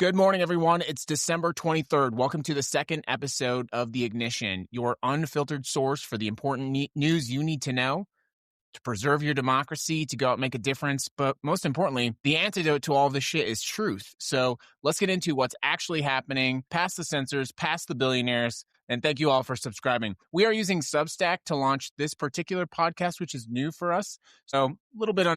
Good morning, everyone. It's December 23rd. Welcome to the second episode of The Ignition, your unfiltered source for the important news you need to know to preserve your democracy, to go out and make a difference. But most importantly, the antidote to all this shit is truth. So let's get into what's actually happening, past the censors, past the billionaires. And thank you all for subscribing. We are using Substack to launch this particular podcast, which is new for us. So a little bit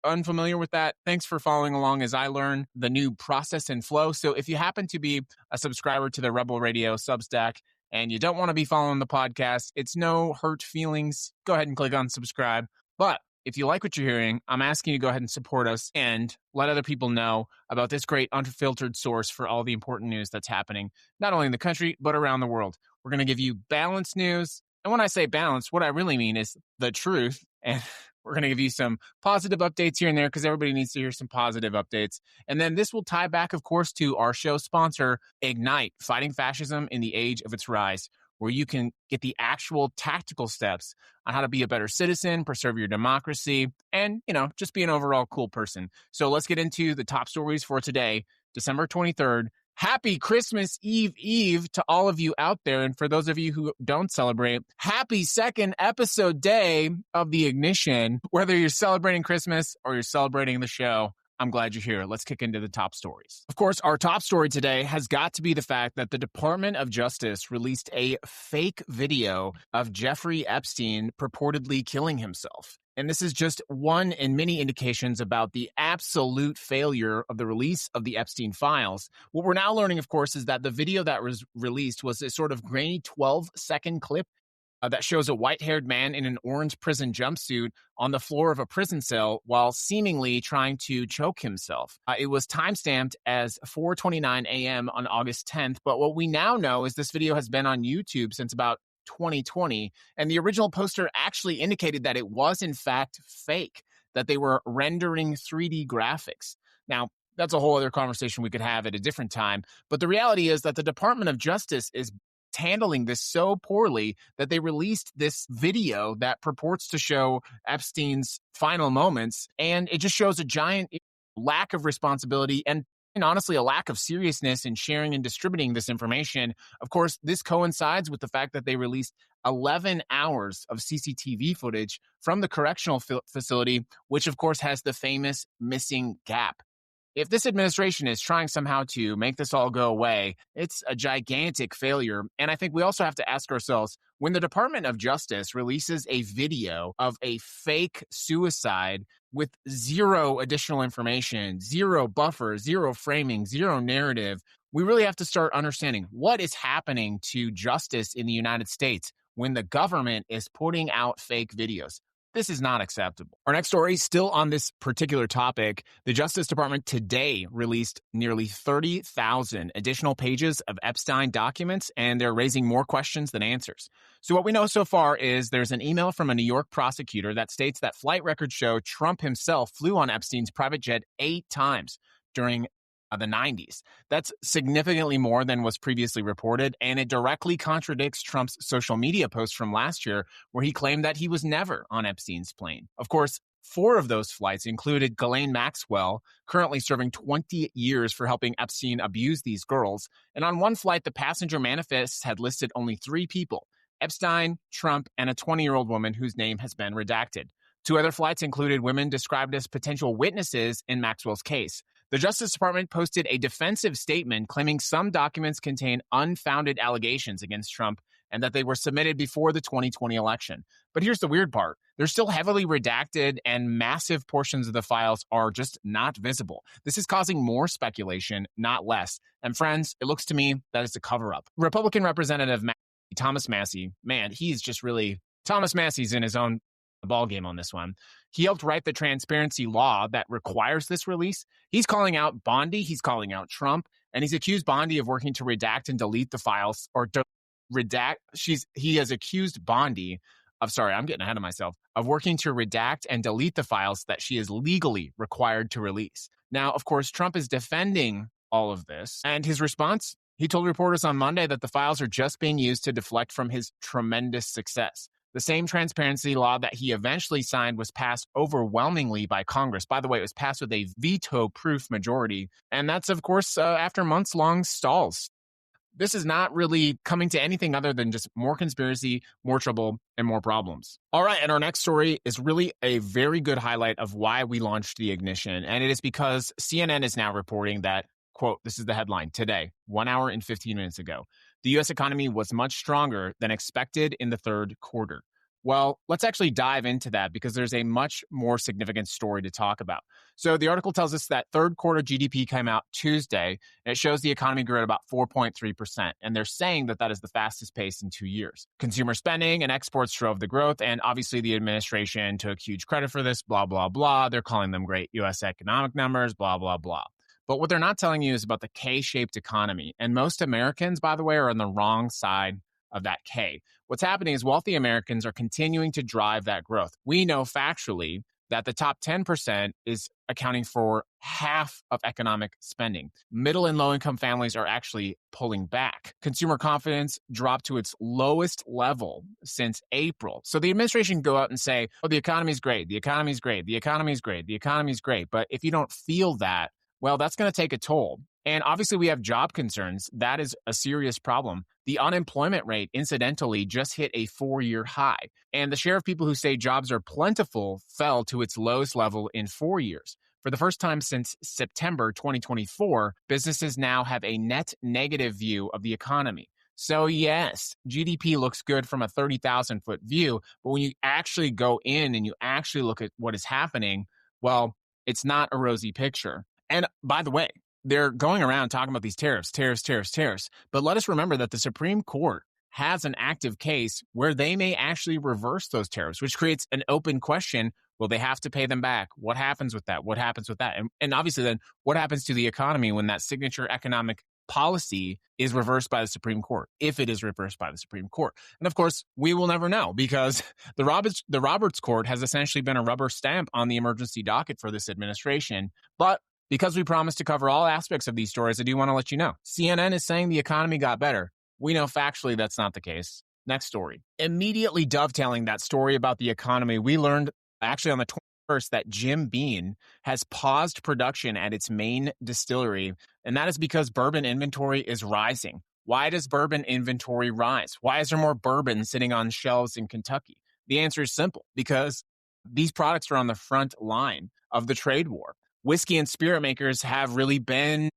unfamiliar with that. Thanks for following along as I learn the new process and flow. So if you happen to be a subscriber to the Rebel Radio Substack and you don't want to be following the podcast, it's no hurt feelings. Go ahead and click on subscribe. But if you like what you're hearing, I'm asking you to go ahead and support us and let other people know about this great unfiltered source for all the important news that's happening, not only in the country, but around the world. We're going to give you balanced news. And when I say balanced, what I really mean is the truth. And we're going to give you some positive updates here and there because everybody needs to hear some positive updates. And then this will tie back, of course, to our show sponsor, Ignite, Fighting Fascism in the Age of Its Rise, where you can get the actual tactical steps on how to be a better citizen, preserve your democracy, and, just be an overall cool person. So let's get into the top stories for today, December 23rd. Happy Christmas Eve to all of you out there. And for those of you who don't celebrate, happy second episode day of The Ignition. Whether you're celebrating Christmas or you're celebrating the show, I'm glad you're here. Let's kick into the top stories. Of course, our top story today has got to be the fact that the Department of Justice released a fake video of Jeffrey Epstein purportedly killing himself. And this is just one in many indications about the absolute failure of the release of the Epstein Files. What we're now learning, of course, is that the video that was released was a sort of grainy 12-second clip that shows a white-haired man in an orange prison jumpsuit on the floor of a prison cell while seemingly trying to choke himself. It was timestamped as 4:29 a.m. on August 10th, but what we now know is this video has been on YouTube since about 2020, and the original poster actually indicated that it was in fact fake, that they were rendering 3D graphics. Now, that's a whole other conversation we could have at a different time, but the reality is that the Department of Justice is handling this so poorly that they released this video that purports to show Epstein's final moments, and it just shows a giant lack of responsibility and honestly, a lack of seriousness in sharing and distributing this information. Of course, this coincides with the fact that they released 11 hours of CCTV footage from the correctional facility, which of course has the famous missing gap. If this administration is trying somehow to make this all go away, it's a gigantic failure. And I think we also have to ask ourselves, when the Department of Justice releases a video of a fake suicide with zero additional information, zero buffer, zero framing, zero narrative, we really have to start understanding what is happening to justice in the United States when the government is putting out fake videos. This is not acceptable. Our next story, still on this particular topic, the Justice Department today released nearly 30,000 additional pages of Epstein documents, and they're raising more questions than answers. So what we know so far is there's an email from a New York prosecutor that states that flight records show Trump himself flew on Epstein's private jet 8 times during the 90s. That's significantly more than was previously reported, and it directly contradicts Trump's social media post from last year where he claimed that he was never on Epstein's plane. Of course, 4 of those flights included Ghislaine Maxwell, currently serving 20 years for helping Epstein abuse these girls. And on one flight, the passenger manifest had listed only 3 people: Epstein, Trump, and a 20-year-old woman whose name has been redacted. 2 other flights included women described as potential witnesses in Maxwell's case. The Justice Department posted a defensive statement claiming some documents contain unfounded allegations against Trump and that they were submitted before the 2020 election. But here's the weird part. They're still heavily redacted and massive portions of the files are just not visible. This is causing more speculation, not less. And friends, it looks to me that it's a cover-up. Republican Representative Thomas Massie, man, he's just really... Thomas Massie's in his own ballgame on this one. He helped write the transparency law that requires this release. He's calling out Bondi, he's calling out Trump, and he's accused Bondi of working to redact and delete the files, or he has accused Bondi I'm getting ahead of myself, of working to redact and delete the files that she is legally required to release. Now, of course, Trump is defending all of this, and his response, he told reporters on Monday that the files are just being used to deflect from his tremendous success. The same transparency law that he eventually signed was passed overwhelmingly by Congress. By the way, it was passed with a veto-proof majority. And that's, of course, after months-long stalls. This is not really coming to anything other than just more conspiracy, more trouble, and more problems. All right, and our next story is really a very good highlight of why we launched the ignition. And it is because CNN is now reporting that, quote, this is the headline, today, 1 hour and 15 minutes ago, the U.S. economy was much stronger than expected in the third quarter. Well, let's actually dive into that because there's a much more significant story to talk about. So the article tells us that third quarter GDP came out Tuesday, and it shows the economy grew at about 4.3%. And they're saying that that is the fastest pace in 2 years. Consumer spending and exports drove the growth, and obviously the administration took huge credit for this, blah, blah, blah. They're calling them great U.S. economic numbers, blah, blah, blah. But what they're not telling you is about the K-shaped economy. And most Americans, by the way, are on the wrong side of that K. What's happening is wealthy Americans are continuing to drive that growth. We know factually that the top 10% is accounting for half of economic spending. Middle and low income families are actually pulling back. Consumer confidence dropped to its lowest level since April. So the administration can go out and say, oh, the economy's great, the economy's great, the economy's great, the economy's great. But if you don't feel that, well, that's going to take a toll. And obviously, we have job concerns. That is a serious problem. The unemployment rate, incidentally, just hit a 4-year high. And the share of people who say jobs are plentiful fell to its lowest level in 4 years. For the first time since September 2024, businesses now have a net negative view of the economy. So yes, GDP looks good from a 30,000-foot view, but when you actually go in and you actually look at what is happening, well, it's not a rosy picture. And by the way, they're going around talking about these tariffs. But let us remember that the Supreme Court has an active case where they may actually reverse those tariffs, which creates an open question. Will they have to pay them back? What happens with that? What happens with that? And obviously then what happens to the economy when that signature economic policy is reversed by the Supreme Court, if it is reversed by the Supreme Court? And of course, we will never know because the Roberts Court has essentially been a rubber stamp on the emergency docket for this administration. But because we promised to cover all aspects of these stories, I do want to let you know. CNN is saying the economy got better. We know factually that's not the case. Next story. Immediately dovetailing that story about the economy, we learned actually on the 21st that Jim Beam has paused production at its main distillery, and that is because bourbon inventory is rising. Why does bourbon inventory rise? Why is there more bourbon sitting on shelves in Kentucky? The answer is simple, because these products are on the front line of the trade war. Whiskey and spirit makers have really been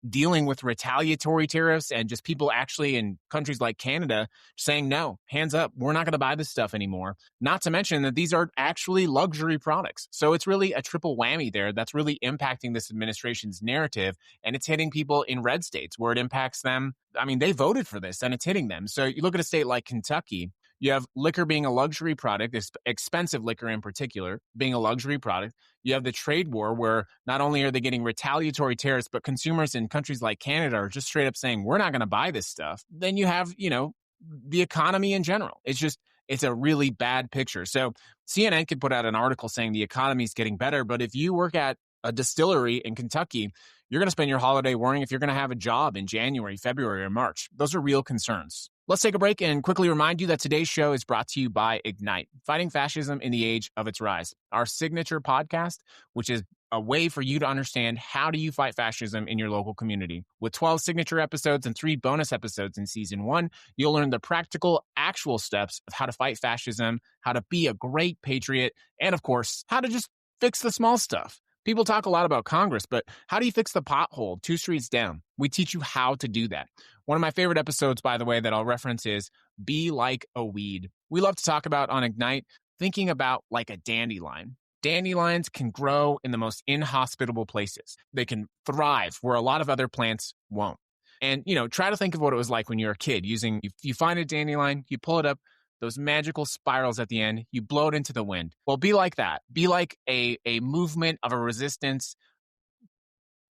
dealing with retaliatory tariffs and just people actually in countries like Canada saying, no, hands up, we're not going to buy this stuff anymore. Not to mention that these are actually luxury products. So it's really a triple whammy there that's really impacting this administration's narrative, and it's hitting people in red states where it impacts them. I mean, they voted for this and it's hitting them. So you look at a state like Kentucky, you have liquor being a luxury product, expensive liquor in particular, being a luxury product. You have the trade war where not only are they getting retaliatory tariffs, but consumers in countries like Canada are just straight up saying, we're not going to buy this stuff. Then you have, the economy in general. It's a really bad picture. So CNN could put out an article saying the economy is getting better. But if you work at a distillery in Kentucky, you're going to spend your holiday worrying if you're going to have a job in January, February, or March. Those are real concerns. Let's take a break and quickly remind you that today's show is brought to you by Ignite, Fighting Fascism in the Age of Its Rise, our signature podcast, which is a way for you to understand how do you fight fascism in your local community. With 12 signature episodes and 3 bonus episodes in season 1, you'll learn the practical, actual steps of how to fight fascism, how to be a great patriot, and of course, how to just fix the small stuff. People talk a lot about Congress, but how do you fix the pothole 2 streets down? We teach you how to do that. One of my favorite episodes, by the way, that I'll reference is Be Like a Weed. We love to talk about on Ignite, thinking about like a dandelion. Dandelions can grow in the most inhospitable places. They can thrive where a lot of other plants won't. And, try to think of what it was like when you were a kid you find a dandelion, you pull it up, those magical spirals at the end, you blow it into the wind. Well, be like that. Be like a movement of a resistance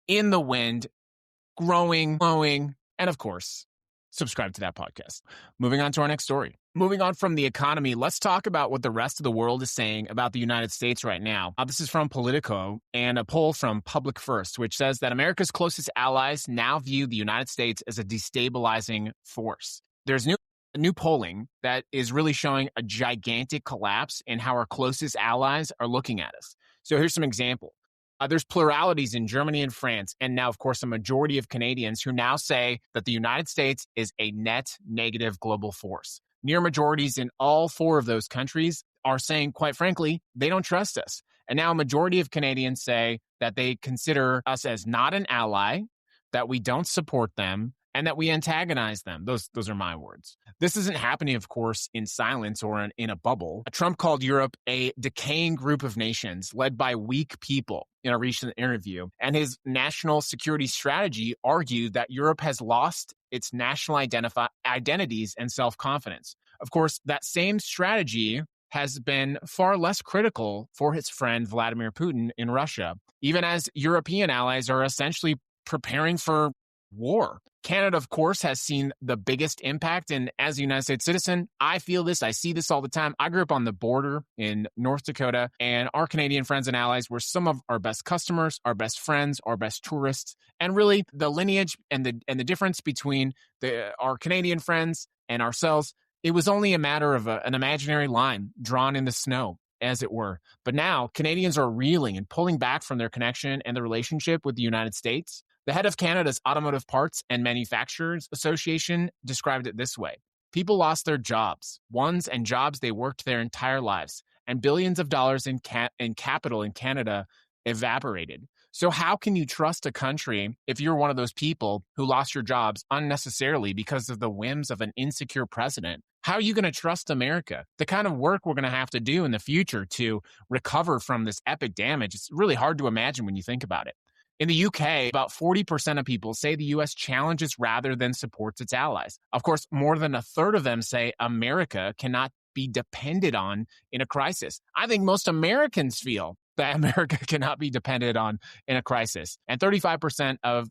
in the wind, growing, glowing, and of course, subscribe to that podcast. Moving on to our next story. Moving on from the economy, let's talk about what the rest of the world is saying about the United States right now. This is from Politico and a poll from Public First, which says that America's closest allies now view the United States as a destabilizing force. There's new new polling that is really showing a gigantic collapse in how our closest allies are looking at us. So here's some example. There's pluralities in Germany and France, and now, of course, a majority of Canadians who now say that the United States is a net negative global force. Near majorities in all four of those countries are saying, quite frankly, they don't trust us. And now a majority of Canadians say that they consider us as not an ally, that we don't support them, and that we antagonize them. Those are my words. This isn't happening, of course, in silence or in a bubble. Trump called Europe a decaying group of nations led by weak people in a recent interview. And his national security strategy argued that Europe has lost its national identities and self-confidence. Of course, that same strategy has been far less critical for his friend Vladimir Putin in Russia, even as European allies are essentially preparing for war. Canada, of course, has seen the biggest impact. And as a United States citizen, I feel this. I see this all the time. I grew up on the border in North Dakota, and our Canadian friends and allies were some of our best customers, our best friends, our best tourists. And really, the lineage and the difference between our Canadian friends and ourselves, it was only a matter of an imaginary line drawn in the snow, as it were. But now Canadians are reeling and pulling back from their connection and the relationship with the United States. The head of Canada's Automotive Parts and Manufacturers Association described it this way. People lost their jobs, ones and jobs they worked their entire lives, and billions of dollars in capital in Canada evaporated. So how can you trust a country if you're one of those people who lost your jobs unnecessarily because of the whims of an insecure president? How are you going to trust America? The kind of work we're going to have to do in the future to recover from this epic damage, it's really hard to imagine when you think about it. In the UK, about 40% of people say the US challenges rather than supports its allies. Of course, more than a third of them say America cannot be depended on in a crisis. I think most Americans feel that America cannot be depended on in a crisis. And 35% of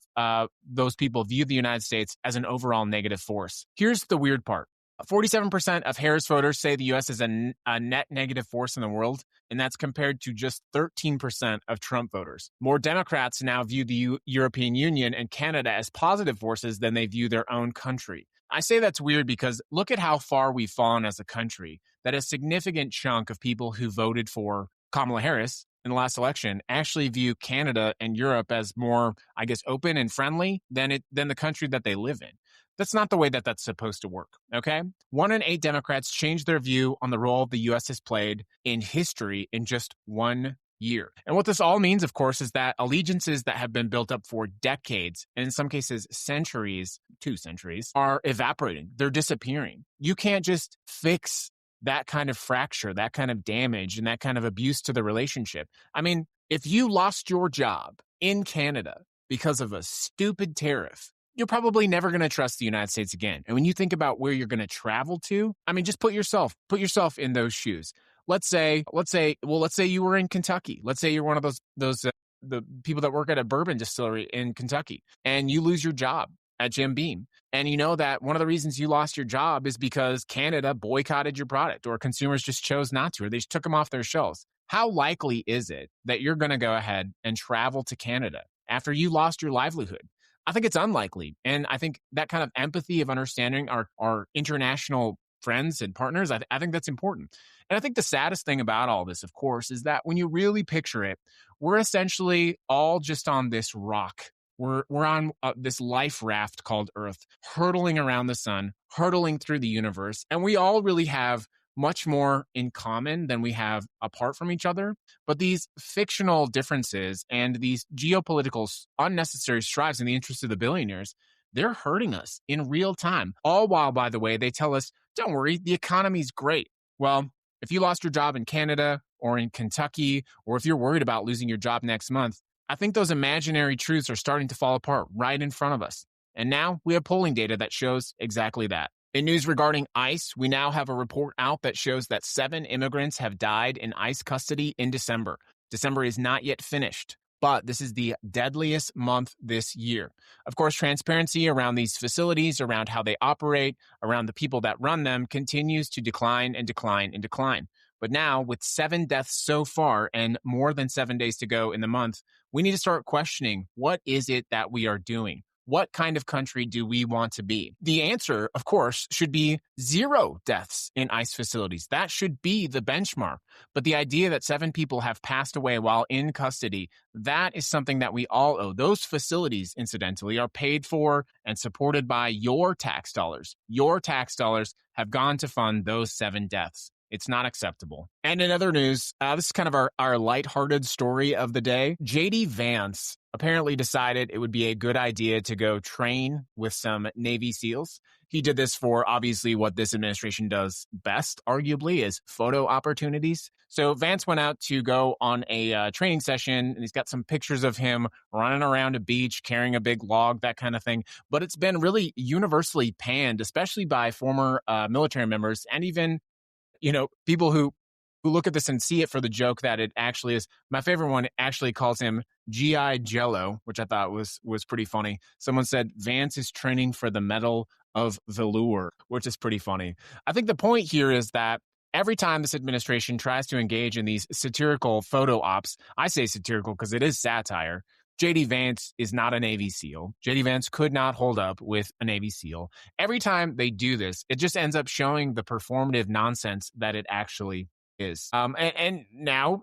those people view the United States as an overall negative force. Here's the weird part. 47% of Harris voters say the U.S. is a net negative force in the world, and that's compared to just 13% of Trump voters. More Democrats now view the European Union and Canada as positive forces than they view their own country. I say that's weird because look at how far we've fallen as a country, that a significant chunk of people who voted for Kamala Harris in the last election actually view Canada and Europe as more, I guess, open and friendly than the country that they live in. That's not the way that that's supposed to work, okay? 1 in 8 Democrats changed their view on the role the U.S. has played in history in just 1 year. And what this all means, of course, is that allegiances that have been built up for decades, and in some cases centuries, 2 centuries, are evaporating. They're disappearing. You can't just fix that kind of fracture, that kind of damage, and that kind of abuse to the relationship. I mean, if you lost your job in Canada because of a stupid tariff, you're probably never going to trust the United States again. And when you think about where you're going to travel to, I mean, just put yourself in those shoes. Let's say you were in Kentucky. Let's say you're one of the people that work at a bourbon distillery in Kentucky, and you lose your job at Jim Beam. And you know that one of the reasons you lost your job is because Canada boycotted your product, or consumers just chose not to, or they just took them off their shelves. How likely is it that you're going to go ahead and travel to Canada after you lost your livelihood? I think it's unlikely. And I think that kind of empathy of understanding our international friends and partners, I think that's important. And I think the saddest thing about all this, of course, is that when you really picture it, we're essentially all just on this rock. We're on this life raft called Earth, hurtling around the sun, hurtling through the universe. And we all really have much more in common than we have apart from each other. But these fictional differences and these geopolitical unnecessary strives in the interest of the billionaires, they're hurting us in real time. All while, by the way, they tell us, don't worry, the economy's great. Well, if you lost your job in Canada or in Kentucky, or if you're worried about losing your job next month, I think those imaginary truths are starting to fall apart right in front of us. And now we have polling data that shows exactly that. In news regarding ICE, we now have a report out that shows that 7 immigrants have died in ICE custody in December. December is not yet finished, but this is the deadliest month this year. Of course, transparency around these facilities, around how they operate, around the people that run them continues to decline and decline and decline. But now, with 7 deaths so far and more than 7 days to go in the month, we need to start questioning, what is it that we are doing? What kind of country do we want to be? The answer, of course, should be 0 deaths in ICE facilities. That should be the benchmark. But the idea that 7 people have passed away while in custody, that is something that we all owe. Those facilities, incidentally, are paid for and supported by your tax dollars. Your tax dollars have gone to fund those 7 deaths. It's not acceptable. And in other news, this is kind of our lighthearted story of the day. JD Vance apparently decided it would be a good idea to go train with some Navy SEALs. He did this for obviously what this administration does best, arguably, is photo opportunities. So Vance went out to go on a training session, and he's got some pictures of him running around a beach, carrying a big log, that kind of thing. But it's been really universally panned, especially by former military members and even people who look at this and see it for the joke that it actually is. My favorite one actually calls him G.I. Jello, which I thought was pretty funny. Someone said Vance is training for the Medal of Velour, which is pretty funny. I think the point here is that every time this administration tries to engage in these satirical photo ops, I say satirical because it is satire. JD Vance is not a Navy SEAL. JD Vance could not hold up with a Navy SEAL. Every time they do this, it just ends up showing the performative nonsense that it actually is. And now,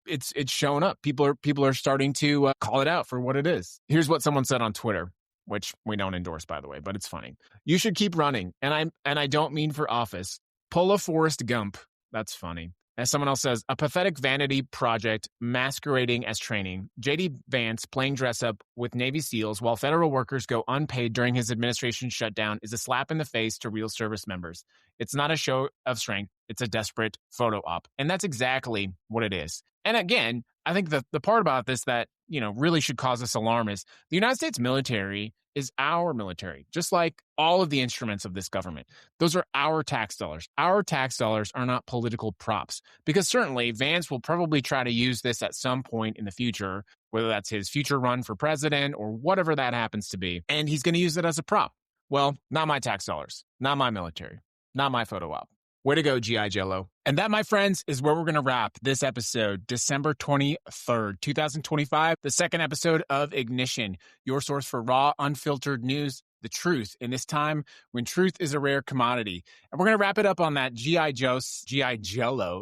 it's shown up. People are starting to call it out for what it is. Here's what someone said on Twitter, which we don't endorse, by the way, but it's funny. You should keep running, and I don't mean for office. Pull a Forrest Gump. That's funny. As someone else says, a pathetic vanity project masquerading as training. JD Vance playing dress up with Navy SEALs while federal workers go unpaid during his administration's shutdown is a slap in the face to real service members. It's not a show of strength. It's a desperate photo op. And that's exactly what it is. And again, I think the part about this that, really should cause us alarm is the United States military is our military, just like all of the instruments of this government. Those are our tax dollars. Our tax dollars are not political props, because certainly Vance will probably try to use this at some point in the future, whether that's his future run for president or whatever that happens to be. And he's going to use it as a prop. Well, not my tax dollars, not my military, not my photo op. Way to go, G.I. Jello. And that, my friends, is where we're going to wrap this episode, December 23rd, 2025, the second episode of Ignition, your source for raw, unfiltered news, the truth in this time when truth is a rare commodity. And we're going to wrap it up on that G.I. Jello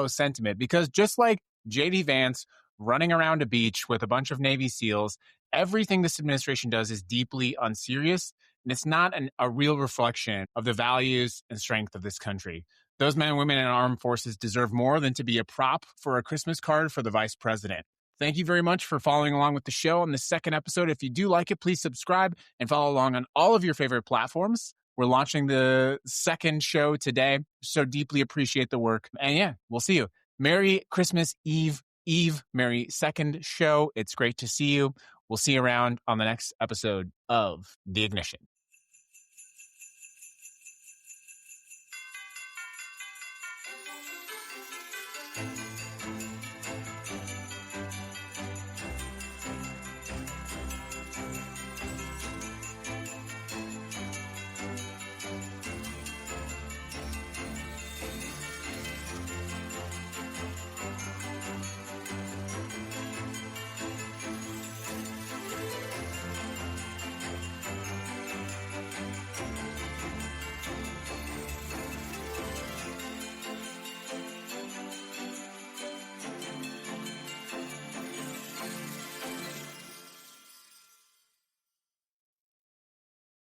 sentiment, because just like J.D. Vance running around a beach with a bunch of Navy SEALs, everything this administration does is deeply unserious. And it's not a real reflection of the values and strength of this country. Those men and women in our armed forces deserve more than to be a prop for a Christmas card for the vice president. Thank you very much for following along with the show on the second episode. If you do like it, please subscribe and follow along on all of your favorite platforms. We're launching the second show today. So deeply appreciate the work. And yeah, we'll see you. Merry Christmas Eve, Merry second show. It's great to see you. We'll see you around on the next episode of The Ignition.